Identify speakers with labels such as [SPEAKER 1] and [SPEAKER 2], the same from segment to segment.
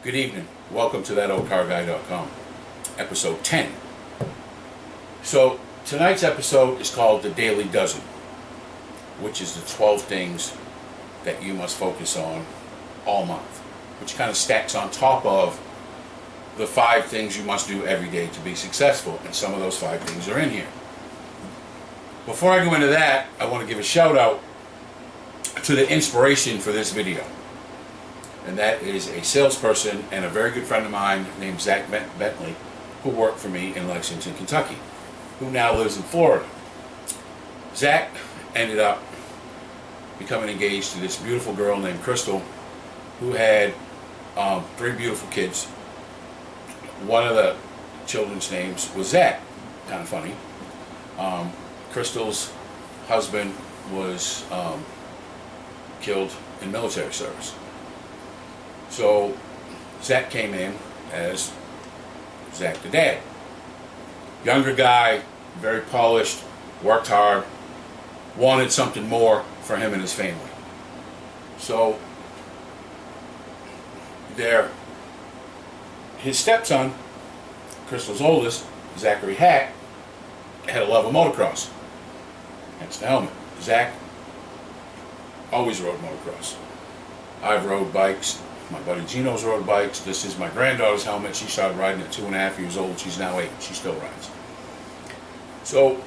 [SPEAKER 1] Good evening. Welcome to ThatOldCarGuy.com, episode 10. So tonight's episode is called The Daily Dozen, which is the 12 things that you must focus on all month, which kind of stacks on top of the 5 things you must do every day to be successful, and some of those 5 things are in here. Before I go into that, I want to give a shout out to the inspiration for this video. And that is a salesperson and a very good friend of mine named Zach Bentley, who worked for me in Lexington, Kentucky, who now lives in Florida. Zach ended up becoming engaged to this beautiful girl named Crystal, who had 3 beautiful kids. One of the children's names was Zach. Kind of funny. Crystal's husband was killed in military service. So Zach came in as Zach the dad. Younger guy, very polished, worked hard, wanted something more for him and his family. So his stepson, Crystal's oldest, Zachary Hack, had a love of motocross. Hence the helmet. Zach always rode motocross. I've rode bikes. My buddy Gino's rode bikes. This is my granddaughter's helmet. She started riding at 2.5 years old. She's now 8. She still rides. So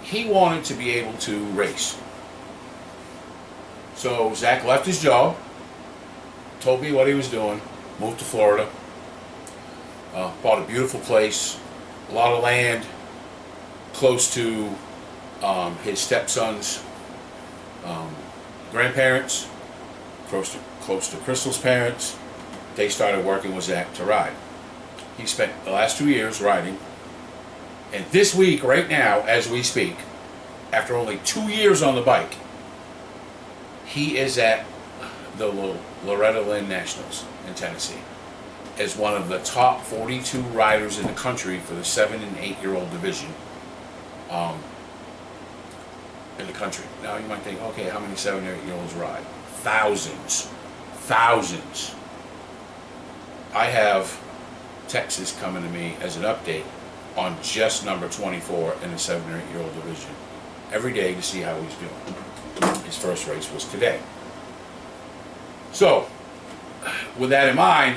[SPEAKER 1] he wanted to be able to race. So Zach left his job, told me what he was doing, moved to Florida, bought a beautiful place, a lot of land, close to his stepson's grandparents, close to Crystal's parents. They started working with Zach to ride. He spent the last 2 years riding, and this week, right now, as we speak, after only 2 years on the bike, he is at the Loretta Lynn Nationals in Tennessee as one of the top 42 riders in the country for the 7 and 8-year-old division in the country. Now you might think, okay, how many 7 and 8-year-olds ride? Thousands. Thousands. I have Texas coming to me as an update on just number 24 in the 7 or 8-year-old division every day to see how he's doing. His first race was today. So, with that in mind,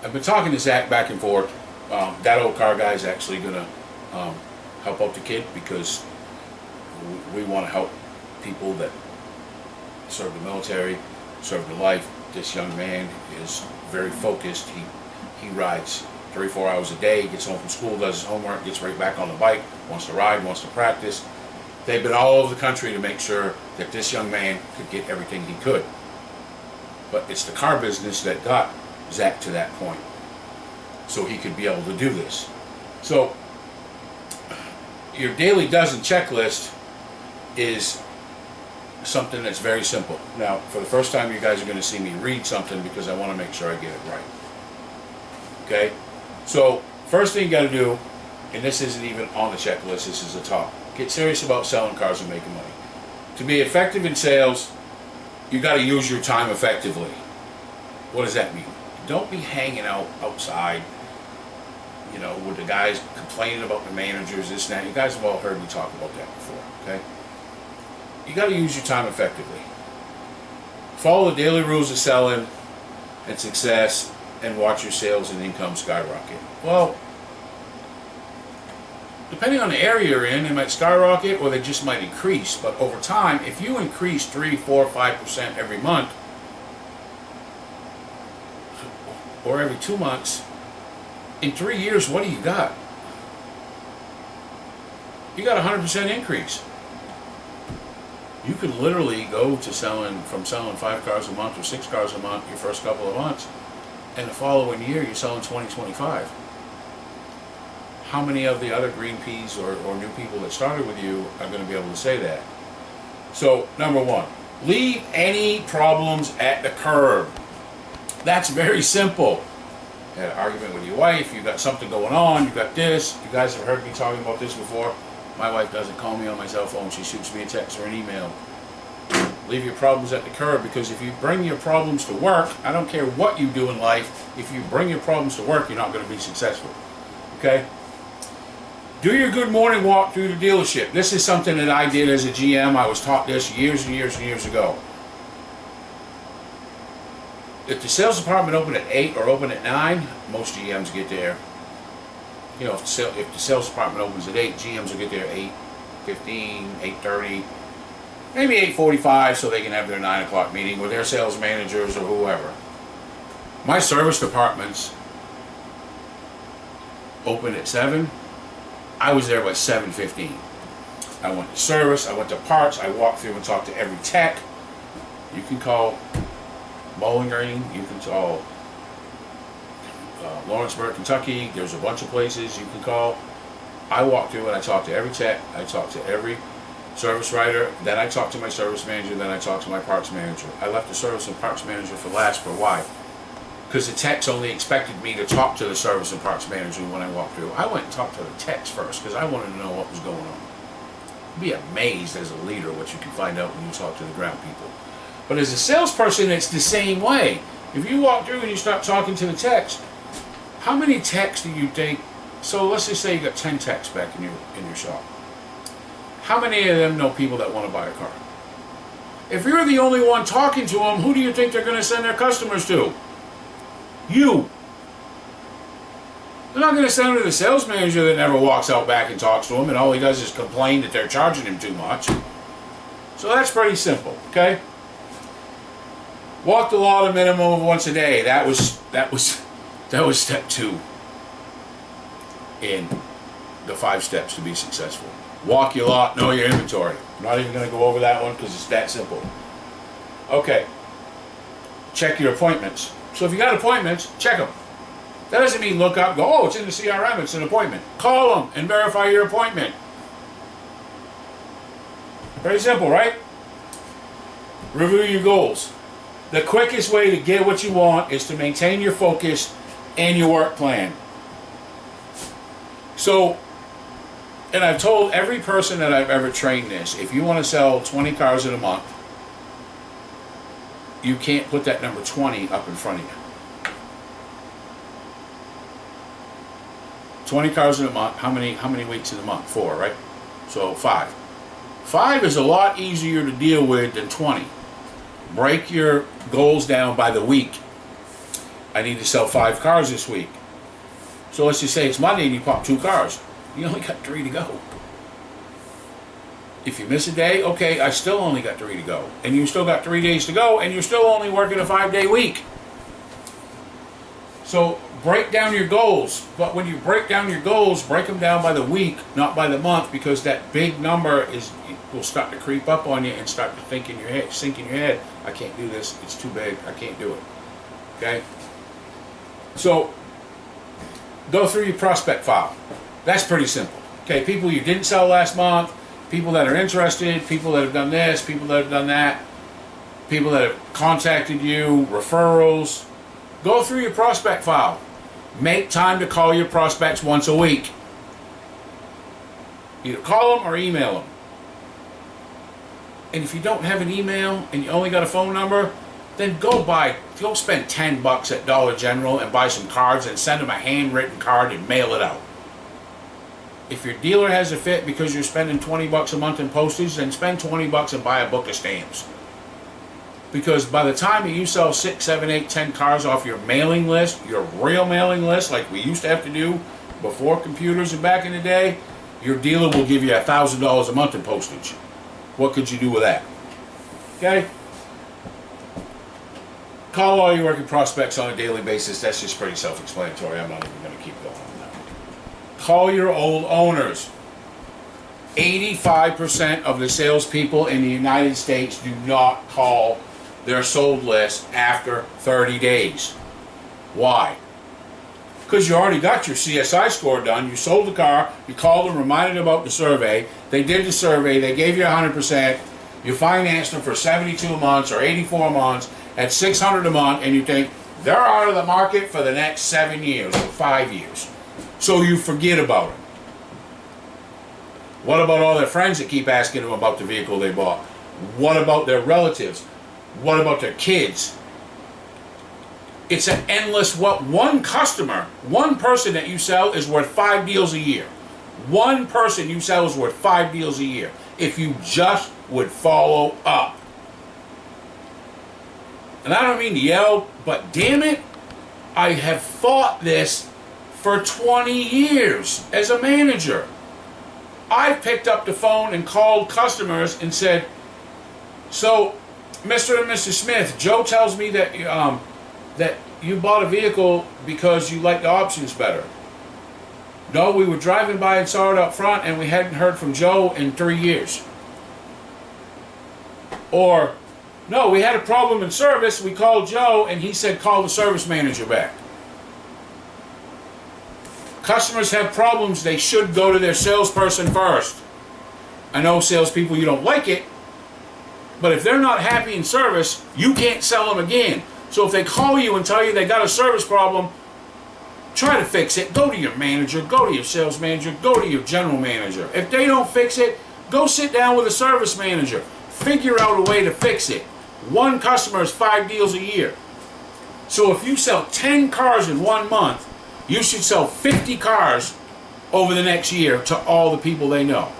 [SPEAKER 1] I've been talking to Zach back and forth. That old car guy is actually going to help out the kid because we want to help people that serve the military, serve the life. This young man is very focused. He rides 3-4 hours a day, gets home from school, does his homework, gets right back on the bike, wants to ride, wants to practice. They've been all over the country to make sure that this young man could get everything he could. But it's the car business that got Zach to that point, so he could be able to do this. So your daily dozen checklist is something that's very simple. Now, for the first time, you guys are going to see me read something because I want to make sure I get it right. Okay? So, first thing you got to do, and this isn't even on the checklist, this is the top. Get serious about selling cars and making money. To be effective in sales, you got to use your time effectively. What does that mean? Don't be hanging out outside, you know, with the guys complaining about the managers, this and that. You guys have all heard me talk about that before, okay? You got to use your time effectively. Follow the daily rules of selling and success and watch your sales and income skyrocket. Well, depending on the area you're in, they might skyrocket or they just might increase. But over time, if you increase 3, 4, 5% every month, or every 2 months, in 3 years, what do you got? You got a 100% increase. You can literally go to selling 5 cars a month or 6 cars a month your first couple of months, and the following year you're selling 20, 25. How many of the other green peas or new people that started with you are going to be able to say that? So, number 1, leave any problems at the curb. That's very simple. You had an argument with your wife, you got something going on, you got this. You guys have heard me talking about this before. My wife doesn't call me on my cell phone. She shoots me a text or an email Leave your problems at the curb, because if you bring your problems to work, I don't care what you do in life, if you bring your problems to work, you're not going to be successful. Okay? Do your good morning walk through the dealership. This is something that I did as a GM. I was taught this years and years and years ago. If the sales department open at 8 or open at 9, most GMs get there. You know, if the sales department opens at 8, GMs will get there at 8:15, 8:30, maybe 8:45, so they can have their 9 o'clock meeting with their sales managers or whoever. My service departments open at 7. I was there by 7:15. I went to service, I went to parts, I walked through and talked to every tech. You can call Bowling Green, you can call Lawrenceburg, Kentucky. There's a bunch of places you can call. I walked through and I talked to every tech, I talked to every service writer, then I talked to my service manager, then I talked to my parts manager. I left the service and parts manager for last. For why? Because the techs only expected me to talk to the service and parts manager when I walked through. I went and talked to the techs first because I wanted to know what was going on. You'd be amazed as a leader what you can find out when you talk to the ground people. But as a salesperson, it's the same way. If you walk through and you start talking to the techs, how many techs do you think? So let's just say you got 10 techs back in your shop. How many of them know people that want to buy a car? If you're the only one talking to them, who do you think they're going to send their customers to? You. They're not going to send them to the sales manager that never walks out back and talks to them, and all he does is complain that they're charging him too much. So that's pretty simple, okay? Walk the lot a minimum of once a day. That was step 2 in the 5 steps to be successful. Walk your lot, know your inventory. I'm not even going to go over that one because it's that simple. Okay. Check your appointments. So if you got appointments, check them. That doesn't mean look up, go, oh, it's in the CRM, it's an appointment. Call them and verify your appointment. Very simple, right? Review your goals. The quickest way to get what you want is to maintain your focus and your work plan. So, and I've told every person that I've ever trained this, if you want to sell 20 cars in a month, you can't put that number 20 up in front of you. 20 cars in a month, how many weeks in a month? 4, right? So 5. 5 is a lot easier to deal with than 20. Break your goals down by the week. I need to sell 5 cars this week. So let's just say it's Monday and you pop 2 cars. You only got 3 to go. If you miss a day, okay, I still only got 3 to go. And you still got 3 days to go, and you're still only working a 5-day week. So break down your goals. But when you break down your goals, break them down by the week, not by the month, because that big number will start to creep up on you and start to sink in your head. I can't do this. It's too big. I can't do it. Okay? So go through your prospect file. That's pretty simple. Okay, people you didn't sell last month, people that are interested, people that have done this, people that have done that, people that have contacted you, referrals. Go through your prospect file. Make time to call your prospects once a week. Either call them or email them. And if you don't have an email and you only got a phone number, then go spend $10 at Dollar General and buy some cards and send them a handwritten card and mail it out. If your dealer has a fit because you're spending $20 a month in postage, then spend $20 and buy a book of stamps. Because by the time that you sell 6, 7, 8, 10 cars off your mailing list, your real mailing list, like we used to have to do before computers and back in the day, your dealer will give you $1,000 a month in postage. What could you do with that? Okay? Call all your working prospects on a daily basis. That's just pretty self-explanatory. I'm not even going to keep going on that. Call your old owners. 85% of the salespeople in the United States do not call their sold list after 30 days. Why? Because you already got your CSI score done. You sold the car, you called them, reminded them about the survey. They did the survey, they gave you 100%. You financed them for 72 months or 84 months at $600 a month, and you think they're out of the market for the next 7 years or 5 years. So you forget about them. What about all their friends that keep asking them about the vehicle they bought? What about their relatives? What about their kids? It's an endless, what one customer, one person that you sell is worth 5 deals a year. One person you sell is worth 5 deals a year. If you just would follow up. And I don't mean to yell, but damn it, I have fought this for 20 years as a manager. I've picked up the phone and called customers and said, so, Mr. and Mrs. Smith, Joe tells me that that you bought a vehicle because you like the options better. No, we were driving by and saw it up front and we hadn't heard from Joe in 3 years. Or, no, we had a problem in service, we called Joe and he said call the service manager back. Customers have problems, they should go to their salesperson first. I know salespeople, you don't like it, but if they're not happy in service, you can't sell them again. So if they call you and tell you they got a service problem, try to fix it. Go to your manager, go to your sales manager, go to your general manager. If they don't fix it, go sit down with a service manager. Figure out a way to fix it. One customer is 5 deals a year. So if you sell 10 cars in 1 month, you should sell 50 cars over the next year to all the people they know.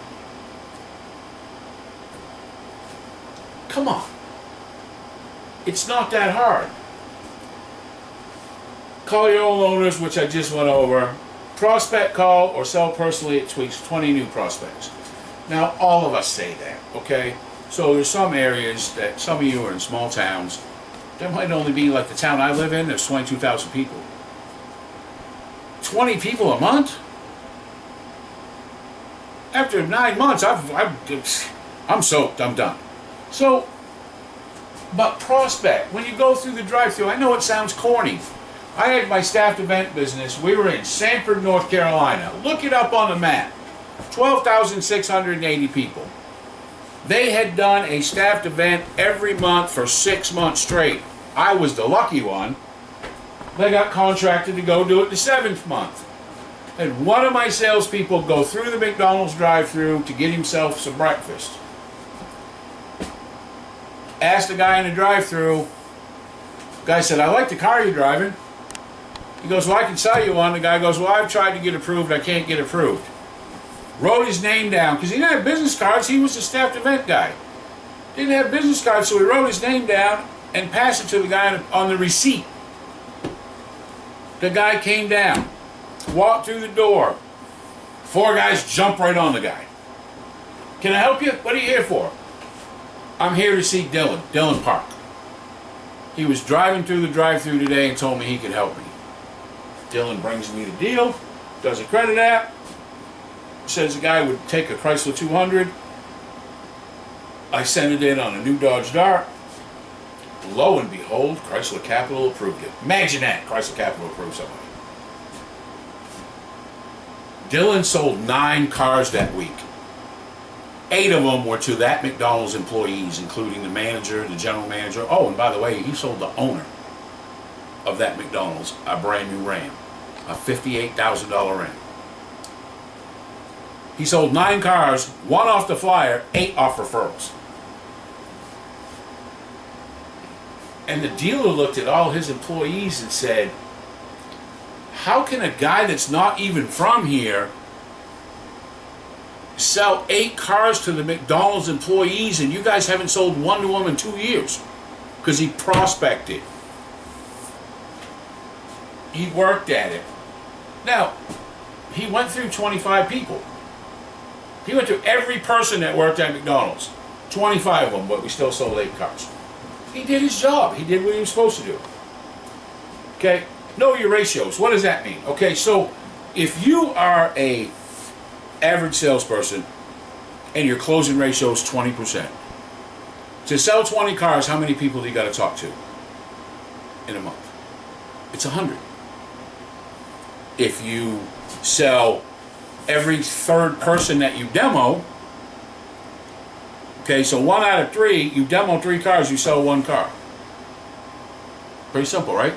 [SPEAKER 1] Come on. It's not that hard. Call your own owners, which I just went over. Prospect call or sell personally at Tweaks 20 new prospects. Now, all of us say that, okay? So there's some areas that some of you are in small towns. There might only be, like the town I live in, there's 22,000 people. 20 people a month? After 9 months, I'm soaked, I'm done. So, but prospect, when you go through the drive-thru, I know it sounds corny. I had my staffed event business. We were in Sanford, North Carolina. Look it up on the map. 12,680 people. They had done a staffed event every month for 6 months straight. I was the lucky one. They got contracted to go do it the 7th month. And one of my salespeople go through the McDonald's drive-thru to get himself some breakfast. Asked the guy in the drive-thru. Guy said, I like the car you're driving. He goes, well, I can sell you one. The guy goes, well, I've tried to get approved. I can't get approved. Wrote his name down because he didn't have business cards. He was a staffed event guy. Didn't have business cards, so he wrote his name down and passed it to the guy on the receipt. The guy came down, walked through the door. 4 guys jumped right on the guy. Can I help you? What are you here for? I'm here to see Dylan Park. He was driving through the drive-thru today and told me he could help me. Dylan brings me the deal, does a credit app, says the guy would take a Chrysler 200. I sent it in on a new Dodge Dart. Lo and behold, Chrysler Capital approved it. Imagine that, Chrysler Capital approved somebody. Dylan sold 9 cars that week. 8 of them were to that McDonald's employees, including the manager, the general manager. Oh, and by the way, he sold the owner of that McDonald's a brand new Ram, a $58,000 Ram. He sold 9 cars, 1 off the flyer, 8 off referrals. And the dealer looked at all his employees and said, how can a guy that's not even from here sell 8 cars to the McDonald's employees and you guys haven't sold 1 to them in 2 years? Because he prospected. He worked at it. Now, he went through 25 people. He went to every person that worked at McDonald's. 25 of them, but we still sold 8 cars. He did his job. He did what he was supposed to do. Okay? Know your ratios. What does that mean? Okay, so if you are a average salesperson and your closing ratio is 20%, to sell 20 cars, how many people do you got to talk to in a month? It's 100. If you sell every 3rd person that you demo, okay, so 1 out of 3, you demo 3 cars, you sell 1 car. Pretty simple, right?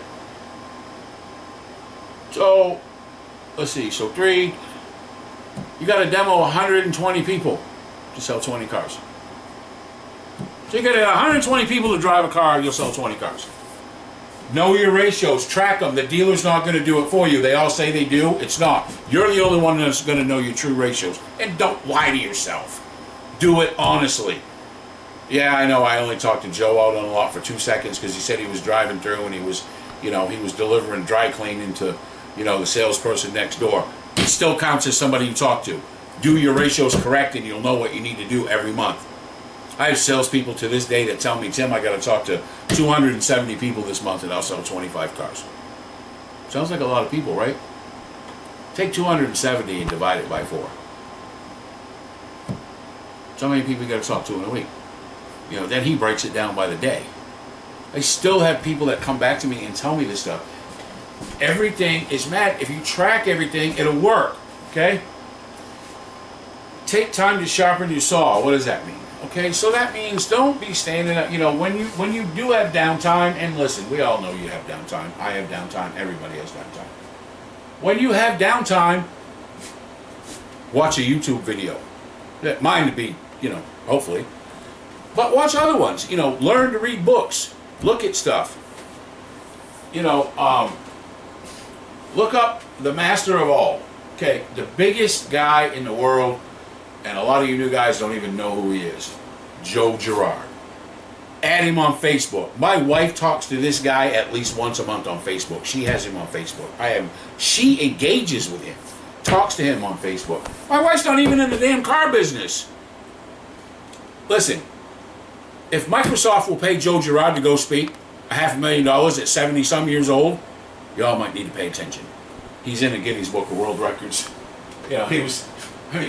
[SPEAKER 1] So, let's see, so 3, you got to demo 120 people to sell 20 cars. So you get 120 people to drive a car, you'll sell 20 cars. Know your ratios, track them. The dealer's not going to do it for you. They all say they do. It's not. You're the only one that's going to know your true ratios. And don't lie to yourself. Do it honestly. Yeah, I know I only talked to Joe out on the lot for 2 seconds because he said he was driving through and he was delivering dry cleaning to, the salesperson next door. It still counts as somebody you talk to. Do your ratios correct and you'll know what you need to do every month. I have salespeople to this day that tell me, Tim, I got to talk to 270 people this month and I'll sell 25 cars. Sounds like a lot of people, right? Take 270 and divide it by 4. So many people you got to talk to in a week. Then he breaks it down by the day. I still have people that come back to me and tell me this stuff. Everything is mad. If you track everything, it'll work. Okay? Take time to sharpen your saw. What does that mean? Okay, so that means don't be standing up. When you do have downtime, and listen, we all know you have downtime. I have downtime. Everybody has downtime. When you have downtime, watch a YouTube video. Mine to be, hopefully. But watch other ones. Learn to read books. Look at stuff. Look up the master of all. Okay, the biggest guy in the world, and a lot of you new guys don't even know who he is. Joe Girard. Add him on Facebook. My wife talks to this guy at least once a month on Facebook. She has him on Facebook. She engages with him. Talks to him on Facebook. My wife's not even in the damn car business. Listen, if Microsoft will pay Joe Girard to go speak $500,000 at 70-some years old, y'all might need to pay attention. He's in the Guinness Book of World Records.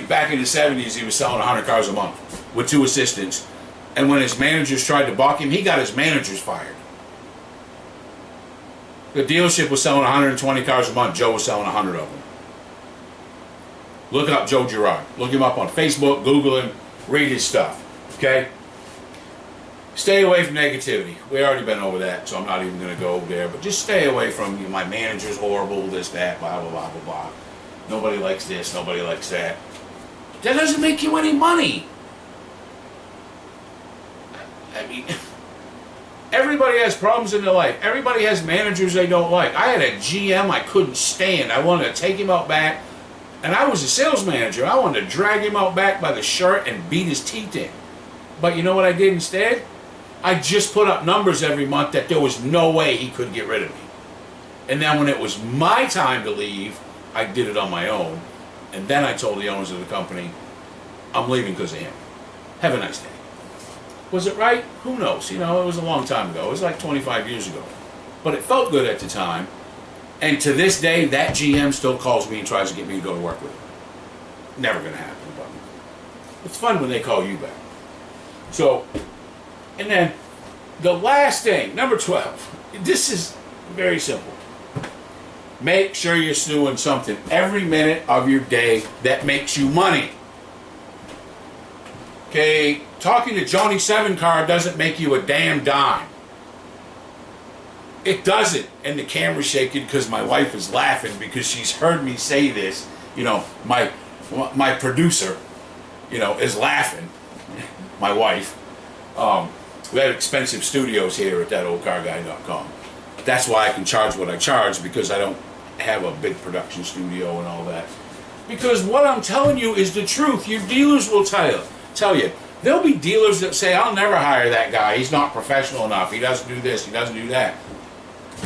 [SPEAKER 1] Back in the 70s, he was selling 100 cars a month with 2 assistants. And when his managers tried to balk him, he got his managers fired. The dealership was selling 120 cars a month. Joe was selling 100 of them. Look up Joe Girard. Look him up on Facebook, Google him, read his stuff. Okay? Stay away from negativity. We already been over that, so I'm not even going to go over there. But just stay away from my manager's horrible, this, that, blah, blah, blah, blah, blah. Nobody likes this, nobody likes that. That doesn't make you any money. I mean, everybody has problems in their life. Everybody has managers they don't like. I had a GM I couldn't stand. I wanted to take him out back, and I was a sales manager. I wanted to drag him out back by the shirt and beat his teeth in. But you know what I did instead? I just put up numbers every month that there was no way he could get rid of me. And then when it was my time to leave, I did it on my own. And then I told the owners of the company, I'm leaving because of him. Have a nice day. Was it right? Who knows? It was a long time ago. It was like 25 years ago. But it felt good at the time. And to this day, that GM still calls me and tries to get me to go to work with him. Never going to happen, but it's fun when they call you back. So, and then the last thing, number 12. This is very simple. Make sure you're doing something every minute of your day that makes you money. Okay, talking to Johnny 7 car doesn't make you a damn dime. It doesn't. And the camera's shaking because my wife is laughing because she's heard me say this. My producer, is laughing. My wife. We have expensive studios here at thatoldcarguy.com. That's why I can charge what I charge, because I don't have a big production studio and all that. Because what I'm telling you is the truth. Your dealers will tell you. There'll be dealers that say, I'll never hire that guy. He's not professional enough. He doesn't do this. He doesn't do that.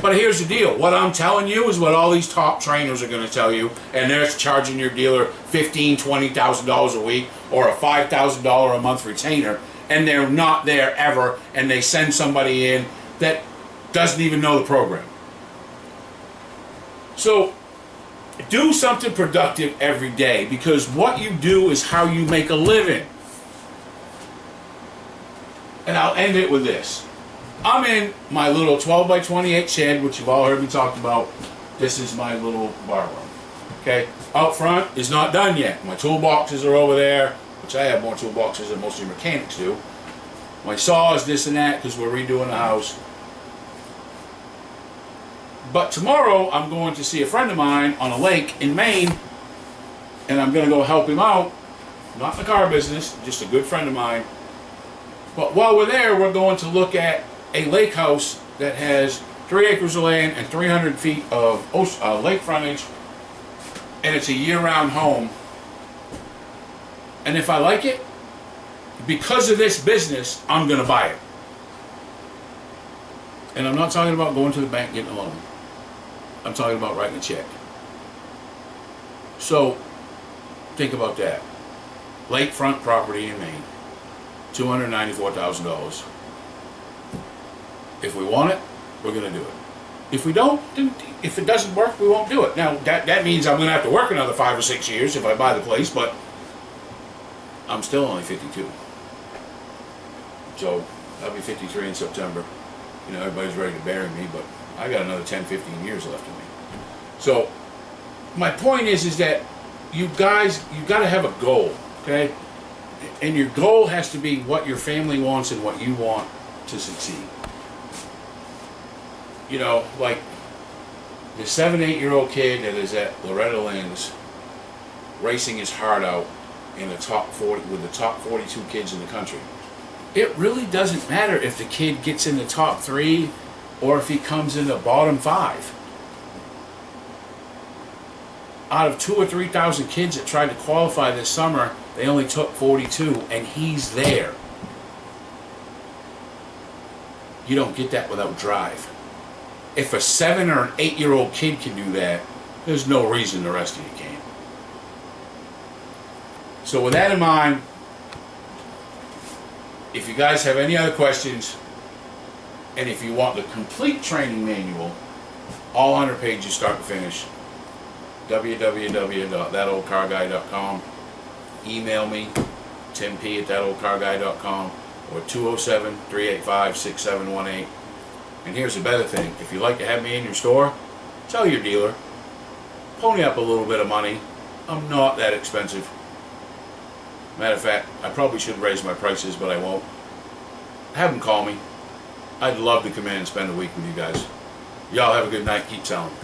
[SPEAKER 1] But here's the deal. What I'm telling you is what all these top trainers are going to tell you, and they're charging your dealer $15,000, $20,000 a week or a $5,000 a month retainer, and they're not there ever, and they send somebody in that doesn't even know the program. So do something productive every day, because what you do is how you make a living. And I'll end it with this. I'm in my little 12 by 28 shed, which you've all heard me talk about. This is my little bar room. Okay? Out front is not done yet. My toolboxes are over there, which I have more toolboxes than most of your mechanics do. My saw is this and that because we're redoing the house. But tomorrow I'm going to see a friend of mine on a lake in Maine, and I'm going to go help him out. Not in the car business, just a good friend of mine. But while we're there, we're going to look at a lake house that has 3 acres of land and 300 feet of lake frontage, and it's a year-round home. And if I like it, because of this business, I'm going to buy it. And I'm not talking about going to the bank getting a loan. I'm talking about writing a check. So, think about that. Lakefront property in Maine. $294,000. If we want it, we're going to do it. If we don't, then if it doesn't work, we won't do it. Now, that means I'm going to have to work another 5 or 6 years if I buy the place, but I'm still only 52. So, I'll be 53 in September. You know, everybody's ready to bury me, but I got another 10, 15 years left in me. So, my point is that you guys, you got to have a goal, okay? And your goal has to be what your family wants and what you want to succeed. You know, like the 7, 8-year-old kid that is at Loretta Lynn's racing his heart out in the top 40 with the top 42 kids in the country. It really doesn't matter if the kid gets in the top 3 or if he comes in the bottom 5. Out of 2,000 or 3,000 kids that tried to qualify this summer, they only took 42, and he's there. You don't get that without drive. If a 7 or an 8-year-old kid can do that, there's no reason the rest of you can't. So with that in mind, if you guys have any other questions, and if you want the complete training manual, all 100 pages start to finish, www.thatoldcarguy.com. Email me, timp@thatoldcarguy.com, or 207-385-6718. And here's the better thing. If you'd like to have me in your store, tell your dealer, pony up a little bit of money. I'm not that expensive. Matter of fact, I probably should raise my prices, but I won't. Have them call me. I'd love to come in and spend a week with you guys. Y'all have a good night. Keep selling.